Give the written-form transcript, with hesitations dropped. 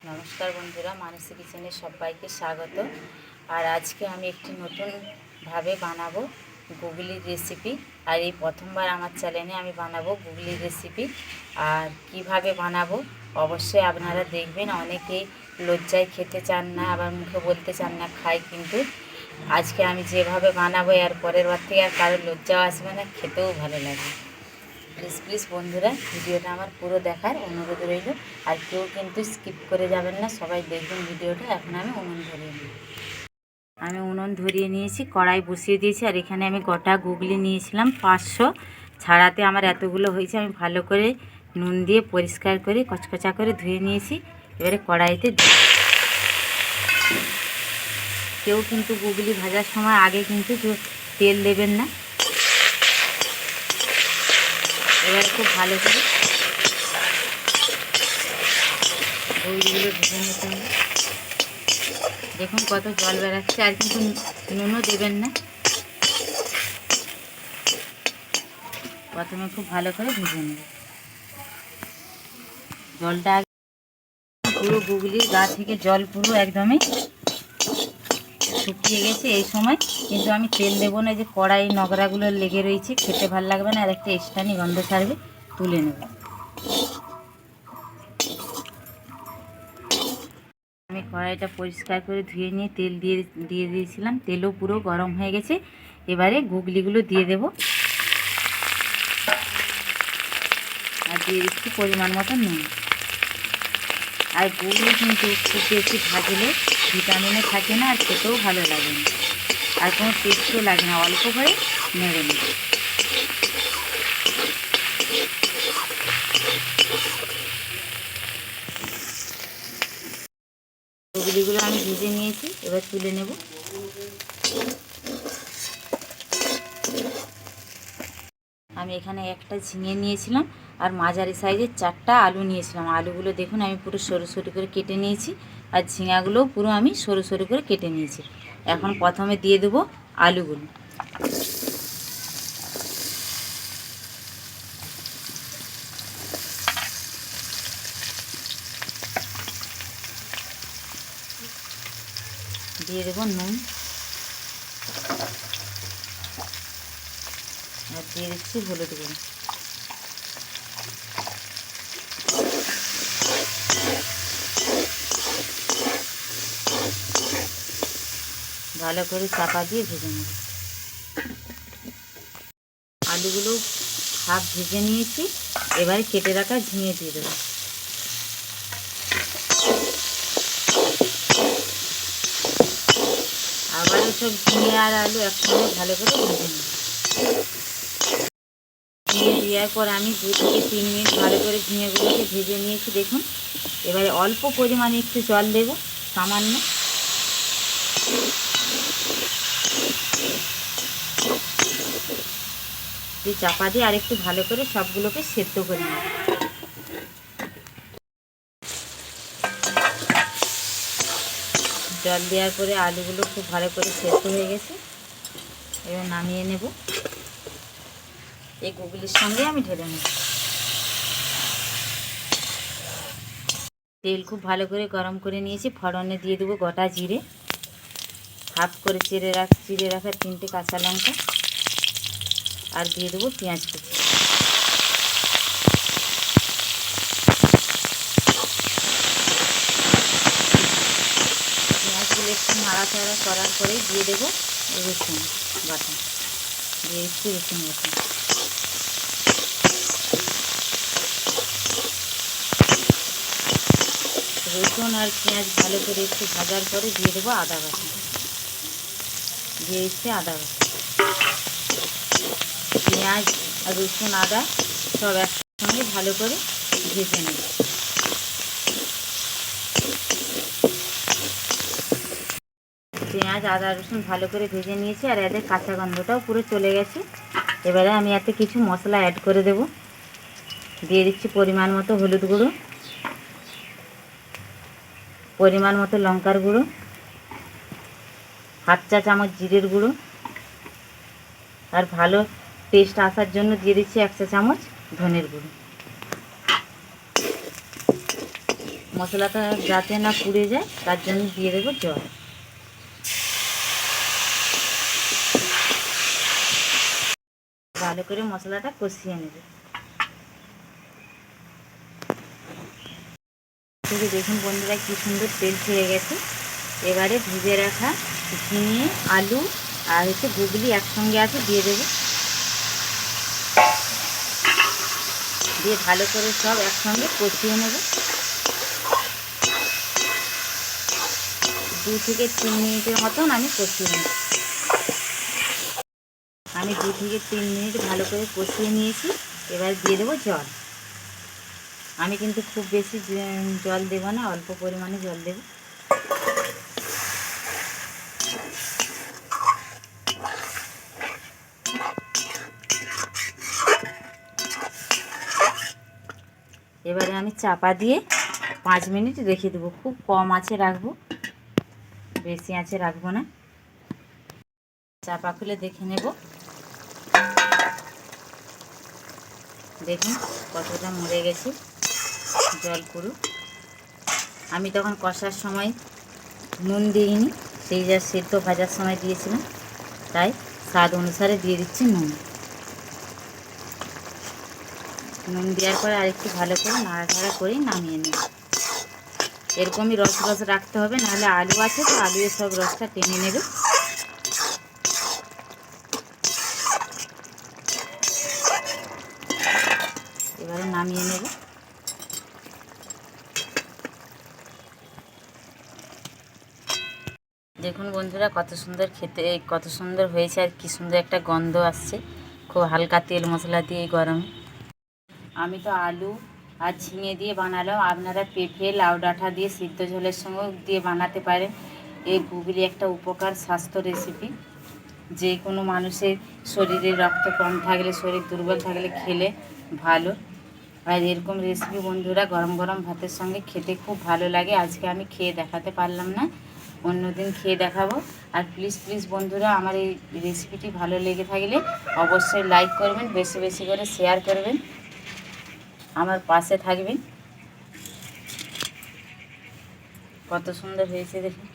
নমস্কার বন্ধুরা, মানসী কিচেনে সবাইকে স্বাগত। আর আজকে আমি একটি নতুনভাবে বানাবো গুগলির রেসিপি। আর এই প্রথমবার আমার চ্যানেলে আমি বানাবো গুগলির রেসিপি। আর কিভাবে বানাবো অবশ্যই আপনারা দেখবেন। অনেকেই লজ্জায় খেতে চান না, আবার মুখে বলতে চান না খাই, কিন্তু আজকে আমি যেভাবে বানাবো এর পরের বার থেকে আর কারোর লজ্জাও আসবে না, খেতেও ভালো লাগবে। প্লিজ বন্ধুরা, ভিডিওটা আমার পুরো দেখার অনুরোধ রইল। আর কেউ কিন্তু স্কিপ করে যাবেন না, সবাই দেখবেন ভিডিওটা। এখন আমি উনুন ধরিয়ে নিয়েছি, কড়াই বসিয়ে দিয়েছি। আর এখানে আমি গোটা গুগলি নিয়েছিলাম 500, ছাড়াতে আমার এতগুলো হয়েছে। আমি ভালো করে নুন দিয়ে পরিষ্কার করে কচকচা করে ধুয়ে নিয়েছি। এবারে কড়াইতে কেউ কিন্তু গুগলি ভাজার সময় আগে কিন্তু তেল দেবেন না। এবার খুব ভালো করে গুগলিগুলো ভেজে নিতে হবে। দেখুন কত জল বেরাচ্ছে, আর কিন্তু নুনও দেবেন না। প্রথমে খুব ভালো করে ভেজে নেব। জলটা পুরো গুগলির গা থেকে জল পুরো একদমই শুকিয়ে গেছে। এই সময় কিন্তু আমি তেল দেবো না, যে কড়াই নোংরাগুলো লেগে রয়েছে, খেতে ভালো লাগবে না, আর একটা এক্সট্রানি গন্ধ ছাড়বে। তুলে নেব। আমি কড়াইটা পরিষ্কার করে ধুয়ে নিয়ে তেল দিয়ে দিয়েছিলাম। তেলও পুরো গরম হয়ে গেছে। এবারে গুগলিগুলো দিয়ে দেব, আর দিয়ে দিচ্ছি পরিমাণ মতো নুন। আর গুগলি কিন্তু খুব বেশি ভাজলে ভিটামিনও থাকে না, আর খেতেও ভালো লাগে না, আর কোনো টেস্টও লাগে না। অল্প করে নেড়ে নেব। গুগলিগুলো আমি ভেজে নিয়েছি, এবার তুলে নেব। আমি এখানে একটা ঝিঙে নিয়েছিলাম, আর মাঝারি সাইজের 4টা আলু নিয়েছিলাম। আলুগুলো দেখুন আমি পুরো সরু সরু করে কেটে নিয়েছি, আর ঝিঙাগুলোও পুরো আমি সরু সরু করে কেটে নিয়েছি। এখন প্রথমে দিয়ে দেবো আলুগুলো। দিয়ে দেবো নুন, আর দিয়ে দিচ্ছি হলুদ গুঁড়ো। ভালো করে চাপা দিয়ে ভেজে নেব। আলুগুলো হাফ ভেজে নিয়েছি, এবারে কেটে রাখা ঝিঙে দিয়ে দেবো। আবারও সব ঝিঙে আর আলু একসঙ্গে ভালো করে ভেজে নেব। ঝিঙে দেওয়ার পর আমি 2 থেকে 3 মিনিট ভালো করে ঝিঙেগুলোকে ভেজে নিয়েছি। দেখুন এবারে অল্প পরিমাণে একটু জল দেব, সামান্য। দিয়ে চাপা দিয়ে আর একটু ভালো করে সবগুলোকে সেদ্ধ করে নেব। জল দেওয়ার পরে আলুগুলো খুব ভালো করে সেদ্ধ হয়ে গেছে। এবার নামিয়ে নেব। এই গুগলির সঙ্গে আমি ঢেলে নেব। তেল খুব ভালো করে গরম করে নিয়েছি। ফোড়নে দিয়ে দেবো গোটা জিরে, হাফ করে চিড়ে রাখা 3টে কাঁচা লঙ্কা, আর দিয়ে দেবো পেঁয়াজ কুচি। পেঁয়াজগুলো একটু নাড়াচাড়া করার পরে দিয়ে দেবো রসুন বাটা। দিয়ে দিচ্ছি রসুন বাটা। রসুন আর পেঁয়াজ ভালো করে একটু ভাজার পরে দিয়ে দেবো আদা বাটা। দিয়ে দিচ্ছি আদা বাটা। পেঁয়াজ আর রসুন আদা সব একসঙ্গে ভালো করে ভেজে নেব। পেঁয়াজ আদা রসুন ভালো করে ভেজে নিয়েছি, আর এদের কাঁচা গন্ধটাও পুরো চলে গেছে। এবারে আমি এতে কিছু মশলা অ্যাড করে দেব। দিয়ে দিচ্ছি পরিমাণ মতো হলুদ গুঁড়ো, পরিমাণ মতো লঙ্কার গুঁড়ো, হাফ চা চামচ জিরের গুঁড়ো, আর ভালো টেস্ট আসার জন্য দিয়ে দিচ্ছি 1 চা চামচ ধনের গুঁড়ো। মশলাটা যাতে না পুড়ে যায় তার জন্য দিয়ে দেবো জল। ভালো করে মশলাটা কষিয়ে নেব। থেকে দেখুন বন্ধুরা কি সুন্দর তেল ছেড়ে গেছে। এবারে ভেজে রাখা ঝিঙে, আলু আর গুগলি একসঙ্গে আছে দিয়ে দেবো। দিয়ে ভালো করে সব একসঙ্গে কষিয়ে নেব। 2 থেকে 3 মিনিটের মতন আমি কষিয়ে নেব। আমি 2 থেকে 3 মিনিট ভালো করে কষিয়ে নিয়েছি। এবার দিয়ে দেবো জল। আমি কিন্তু খুব বেশি জল দেব না, অল্প পরিমাণে জল দেব। এবারে আমি চাপা দিয়ে 5 মিনিট রেখে দেবো। খুব কম আঁচে রাখবো, বেশি আঁচে রাখবো না। চাপা খুলে দেখে নেব। দেখুন কতটা মরে গেছে জল পুরো। আমি তখন কষার সময় নুন দিইনি, সেই যা সেদ্ধ ভাজার সময় দিয়েছিলাম, তাই স্বাদ অনুসারে দিয়ে দিচ্ছি নুন। নুন দেওয়ার পরে আরেকটু ভালো করে নাড়াচাড়া করে নামিয়ে নেব। এরকমই রস রস রাখতে হবে, নাহলে আলু আছে তো আলু সব রসটা টেনে নেবে। এবারে নামিয়ে নেব। দেখুন বন্ধুরা কত সুন্দর খেতে, কত সুন্দর হয়েছে আর কি সুন্দর একটা গন্ধ আসছে। খুব হালকা তেল মশলা দিয়ে এই গরমে। আমি তো আলু আর ঝিঙে দিয়ে বানালাম, আপনারা পেঁপে, লাউ ডাঁটা দিয়ে সিদ্ধ ঝোলের সঙ্গেও দিয়ে বানাতে পারেন। এই গুগলি একটা উপকার স্বাস্থ্য রেসিপি। যে কোনো মানুষের শরীরে রক্ত কম থাকলে, শরীর দুর্বল থাকলে খেলে ভালো। আর এরকম রেসিপি বন্ধুরা গরম গরম ভাতের সঙ্গে খেতে খুব ভালো লাগে। আজকে আমি খেয়ে দেখাতে পারলাম না, অন্যদিন খেয়ে দেখাবো। আর প্লিজ প্লিজ বন্ধুরা আমার এই রেসিপিটি ভালো লেগে থাকলে অবশ্যই লাইক করবেন, বেশি বেশি করে শেয়ার করবেন, আমার পাশে থাকবেন। কত সুন্দর হয়েছে দেখুন।